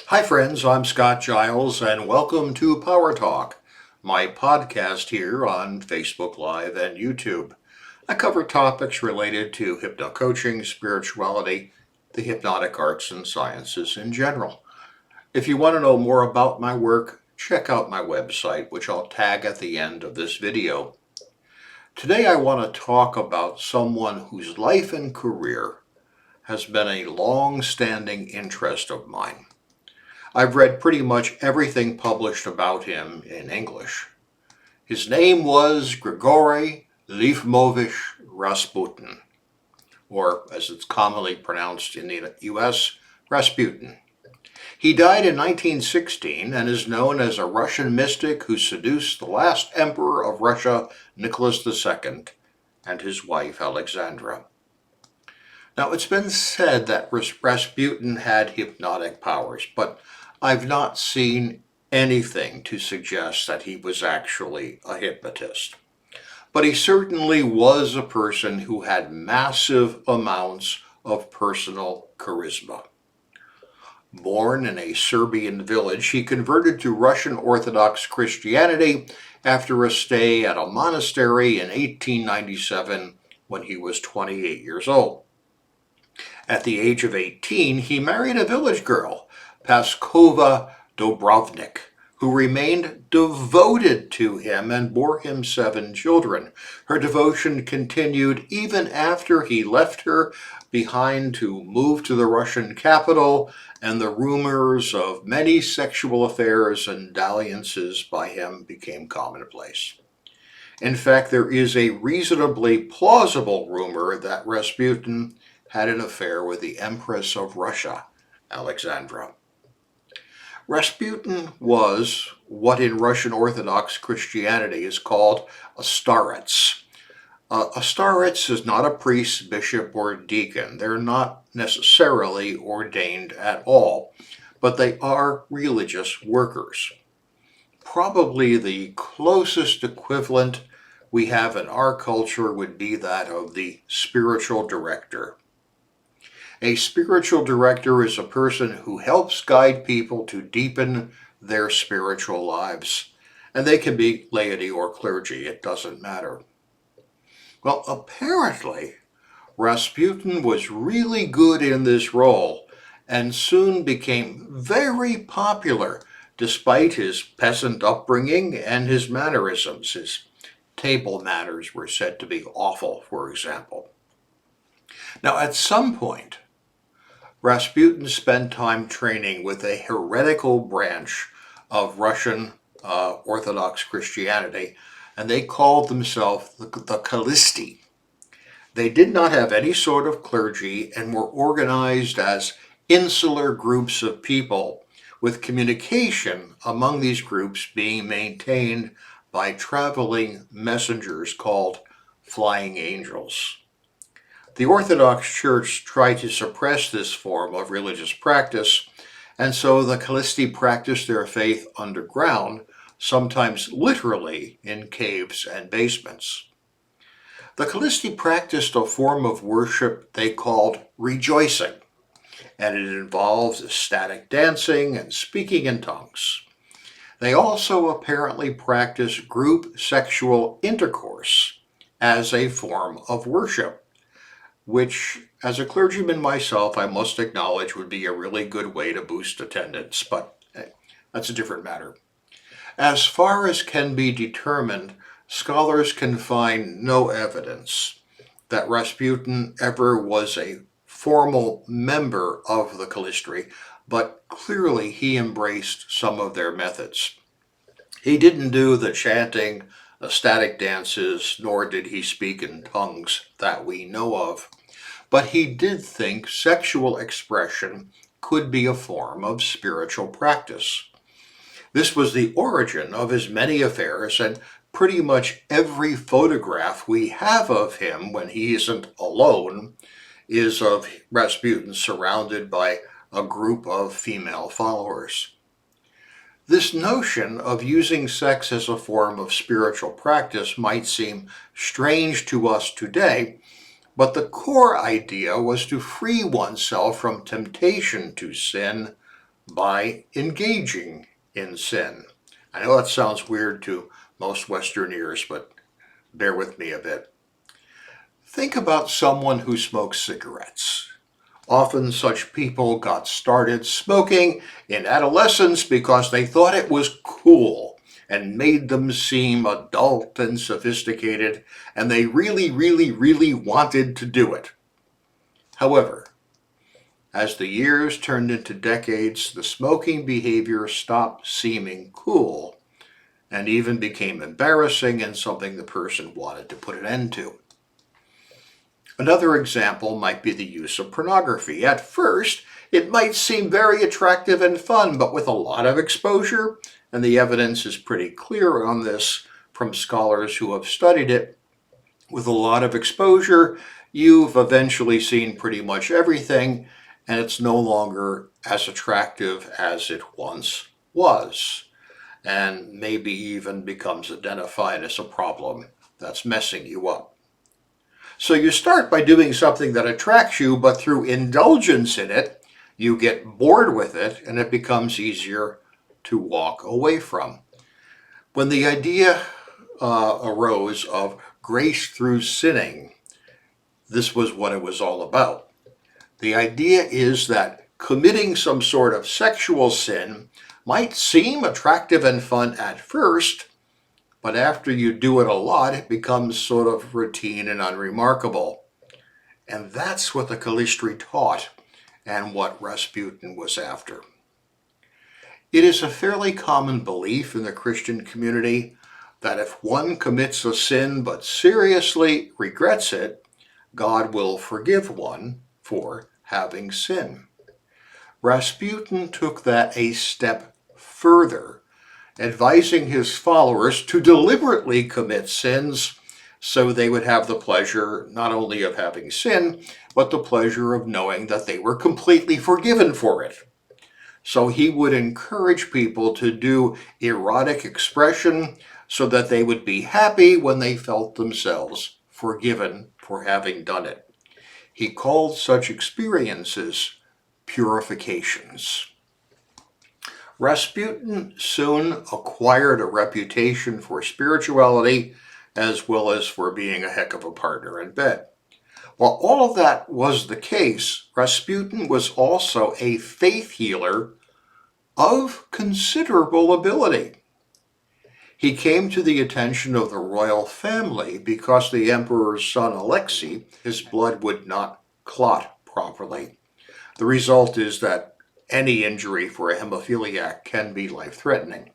Hi friends, I'm Scott Giles and welcome to Power Talk, my podcast here on Facebook Live and YouTube. I cover topics related to hypno-coaching, spirituality, the hypnotic arts and sciences in general. If you want to know more about my work, check out my website, which I'll tag at the end of this video. Today I want to talk about someone whose life and career has been a long-standing interest of mine. I've read pretty much everything published about him in English. His name was Grigory Lyubomovich Rasputin, or as it's commonly pronounced in the US, Rasputin. He died in 1916 and is known as a Russian mystic who seduced the last emperor of Russia, Nicholas II, and his wife Alexandra. Now, it's been said that Rasputin had hypnotic powers, but I've not seen anything to suggest that he was actually a hypnotist. But he certainly was a person who had massive amounts of personal charisma. Born in a Serbian village, he converted to Russian Orthodox Christianity after a stay at a monastery in 1897 when he was 28 years old. At the age of 18, he married a village girl, Paskova Dobrovnik, who remained devoted to him and bore him 7 children. Her devotion continued even after he left her behind to move to the Russian capital, and the rumors of many sexual affairs and dalliances by him became commonplace. In fact, there is a reasonably plausible rumor that Rasputin had an affair with the Empress of Russia, Alexandra. Rasputin was what in Russian Orthodox Christianity is called a starets. A starets is not a priest, bishop, or deacon. They're not necessarily ordained at all, but they are religious workers. Probably the closest equivalent we have in our culture would be that of the spiritual director. A spiritual director is a person who helps guide people to deepen their spiritual lives. And they can be laity or clergy, it doesn't matter. Well, apparently, Rasputin was really good in this role and soon became very popular despite his peasant upbringing and his mannerisms. His table manners were said to be awful, for example. Now, at some point, Rasputin spent time training with a heretical branch of Russian Orthodox Christianity, and they called themselves the Kalisti. They did not have any sort of clergy and were organized as insular groups of people, with communication among these groups being maintained by traveling messengers called flying angels. The Orthodox Church tried to suppress this form of religious practice, and so the Kalisti practiced their faith underground, sometimes literally in caves and basements. The Kalisti practiced a form of worship they called rejoicing, and it involves ecstatic dancing and speaking in tongues. They also apparently practiced group sexual intercourse as a form of worship, which, as a clergyman myself, I must acknowledge would be a really good way to boost attendance, but that's a different matter. As far as can be determined, scholars can find no evidence that Rasputin ever was a formal member of the Kalisti, but clearly he embraced some of their methods. He didn't do the chanting, ecstatic dances, nor did he speak in tongues that we know of. But he did think sexual expression could be a form of spiritual practice. This was the origin of his many affairs, and pretty much every photograph we have of him when he isn't alone is of Rasputin surrounded by a group of female followers. This notion of using sex as a form of spiritual practice might seem strange to us today, but the core idea was to free oneself from temptation to sin by engaging in sin. I know that sounds weird to most Western ears, but bear with me a bit. Think about someone who smokes cigarettes. Often such people got started smoking in adolescence because they thought it was cool and made them seem adult and sophisticated, and they really wanted to do it. However, as the years turned into decades, the smoking behavior stopped seeming cool and even became embarrassing and something the person wanted to put an end to. Another example might be the use of pornography. At first, it might seem very attractive and fun, but with a lot of exposure, and the evidence is pretty clear on this from scholars who have studied it, with a lot of exposure, you've eventually seen pretty much everything, and it's no longer as attractive as it once was, and maybe even becomes identified as a problem that's messing you up. So you start by doing something that attracts you, but through indulgence in it, you get bored with it, and it becomes easier to walk away from. When the idea arose of grace through sinning, this was what it was all about. The idea is that committing some sort of sexual sin might seem attractive and fun at first, but after you do it a lot, it becomes sort of routine and unremarkable. And that's what the Calistri taught and what Rasputin was after. It is a fairly common belief in the Christian community that if one commits a sin but seriously regrets it, God will forgive one for having sinned. Rasputin took that a step further, advising his followers to deliberately commit sins so they would have the pleasure not only of having sinned, but the pleasure of knowing that they were completely forgiven for it. So he would encourage people to do erotic expression so that they would be happy when they felt themselves forgiven for having done it. He called such experiences purifications. Rasputin soon acquired a reputation for spirituality as well as for being a heck of a partner in bed. While all of that was the case, Rasputin was also a faith healer of considerable ability. He came to the attention of the royal family because the emperor's son Alexei, his blood would not clot properly. The result is that any injury for a hemophiliac can be life-threatening.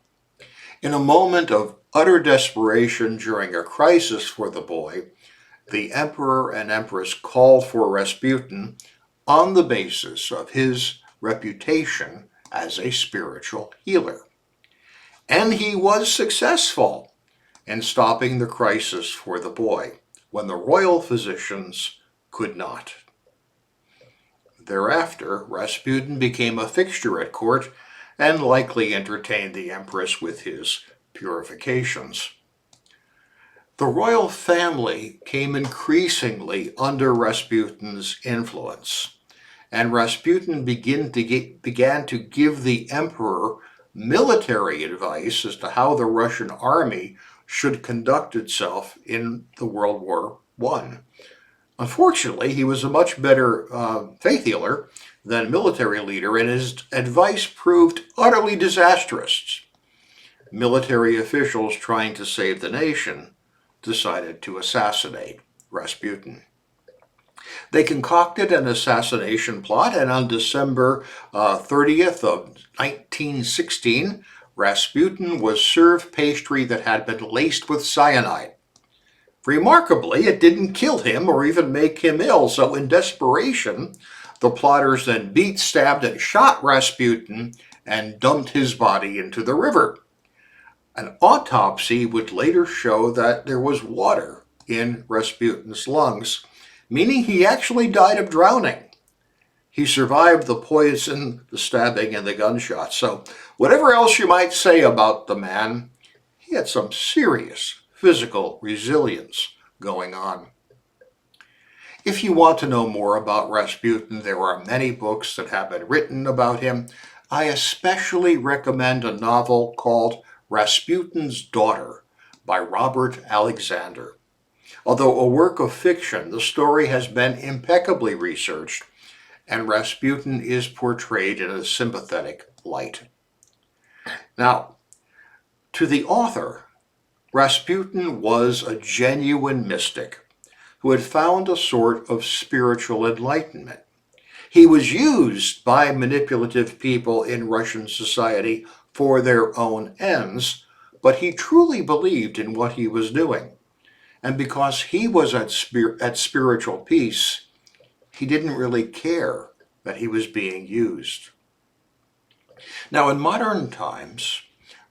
In a moment of utter desperation during a crisis for the boy, the emperor and empress called for Rasputin on the basis of his reputation as a spiritual healer. And he was successful in stopping the crisis for the boy when the royal physicians could not. Thereafter, Rasputin became a fixture at court and likely entertained the empress with his purifications. The royal family came increasingly under Rasputin's influence, and Rasputin began to give the emperor military advice as to how the Russian army should conduct itself in the World War I. Unfortunately, he was a much better faith healer than military leader, and his advice proved utterly disastrous. Military officials trying to save the nation decided to assassinate Rasputin. They concocted an assassination plot, and on December 30th of 1916, Rasputin was served pastry that had been laced with cyanide. Remarkably, it didn't kill him or even make him ill, so in desperation, the plotters then beat, stabbed, and shot Rasputin and dumped his body into the river. An autopsy would later show that there was water in Rasputin's lungs, meaning he actually died of drowning. He survived the poison, the stabbing, and the gunshots. So whatever else you might say about the man, he had some serious physical resilience going on. If you want to know more about Rasputin, there are many books that have been written about him. I especially recommend a novel called Rasputin's Daughter by Robert Alexander. Although a work of fiction, the story has been impeccably researched, and Rasputin is portrayed in a sympathetic light. Now, to the author, Rasputin was a genuine mystic who had found a sort of spiritual enlightenment. He was used by manipulative people in Russian society for their own ends, but he truly believed in what he was doing. And because he was at spiritual peace, he didn't really care that he was being used. Now, in modern times,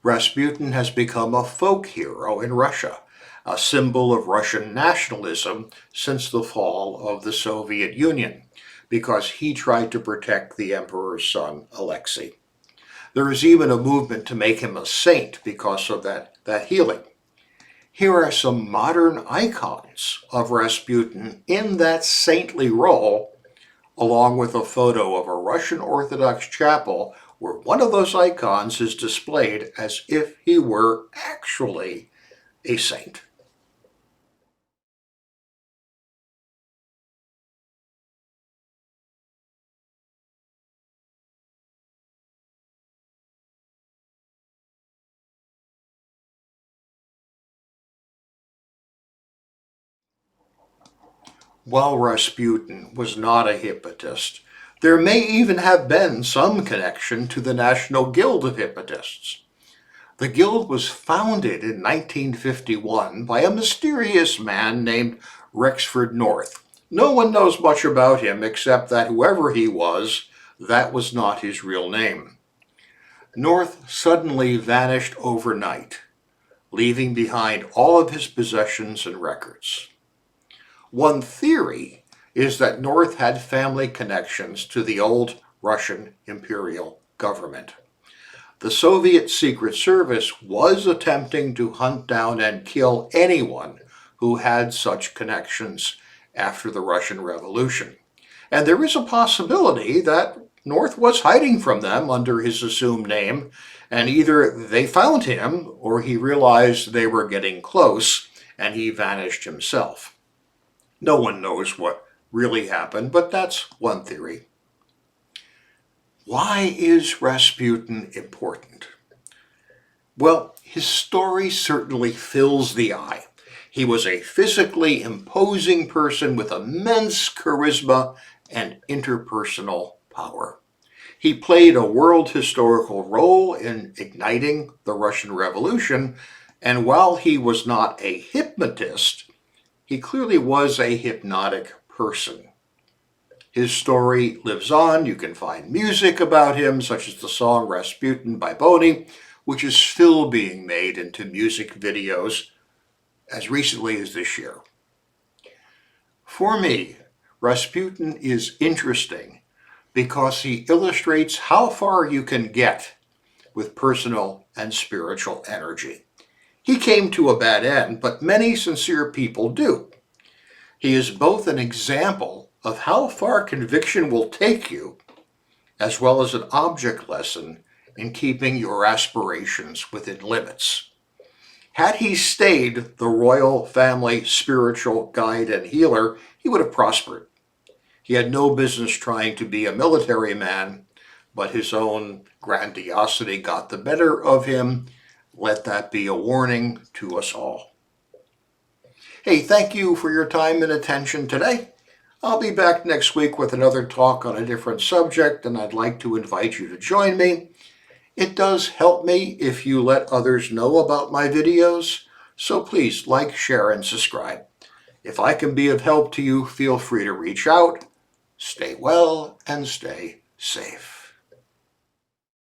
Rasputin has become a folk hero in Russia, a symbol of Russian nationalism since the fall of the Soviet Union, because he tried to protect the emperor's son, Alexei. There is even a movement to make him a saint because of that healing. Here are some modern icons of Rasputin in that saintly role, along with a photo of a Russian Orthodox chapel where one of those icons is displayed as if he were actually a saint. While Rasputin was not a hypnotist, there may even have been some connection to the National Guild of Hypnotists. The guild was founded in 1951 by a mysterious man named Rexford North. No one knows much about him except that whoever he was, that was not his real name. North suddenly vanished overnight, leaving behind all of his possessions and records. One theory is that North had family connections to the old Russian imperial government. The Soviet Secret Service was attempting to hunt down and kill anyone who had such connections after the Russian Revolution. And there is a possibility that North was hiding from them under his assumed name, and either they found him or he realized they were getting close and he vanished himself. No one knows what really happened, but that's one theory. Why is Rasputin important? Well, his story certainly fills the eye. He was a physically imposing person with immense charisma and interpersonal power. He played a world historical role in igniting the Russian Revolution, and while he was not a hypnotist, he clearly was a hypnotic person. His story lives on. You can find music about him, such as the song Rasputin by Boney, which is still being made into music videos as recently as this year. For me, Rasputin is interesting because he illustrates how far you can get with personal and spiritual energy. He came to a bad end, but many sincere people do. He is both an example of how far conviction will take you, as well as an object lesson in keeping your aspirations within limits. Had he stayed the royal family spiritual guide and healer, he would have prospered. He had no business trying to be a military man, but his own grandiosity got the better of him. Let that be a warning to us all. Hey, thank you for your time and attention today. I'll be back next week with another talk on a different subject, and I'd like to invite you to join me. It does help me if you let others know about my videos, so please like, share, and subscribe. If I can be of help to you, feel free to reach out. Stay well and stay safe.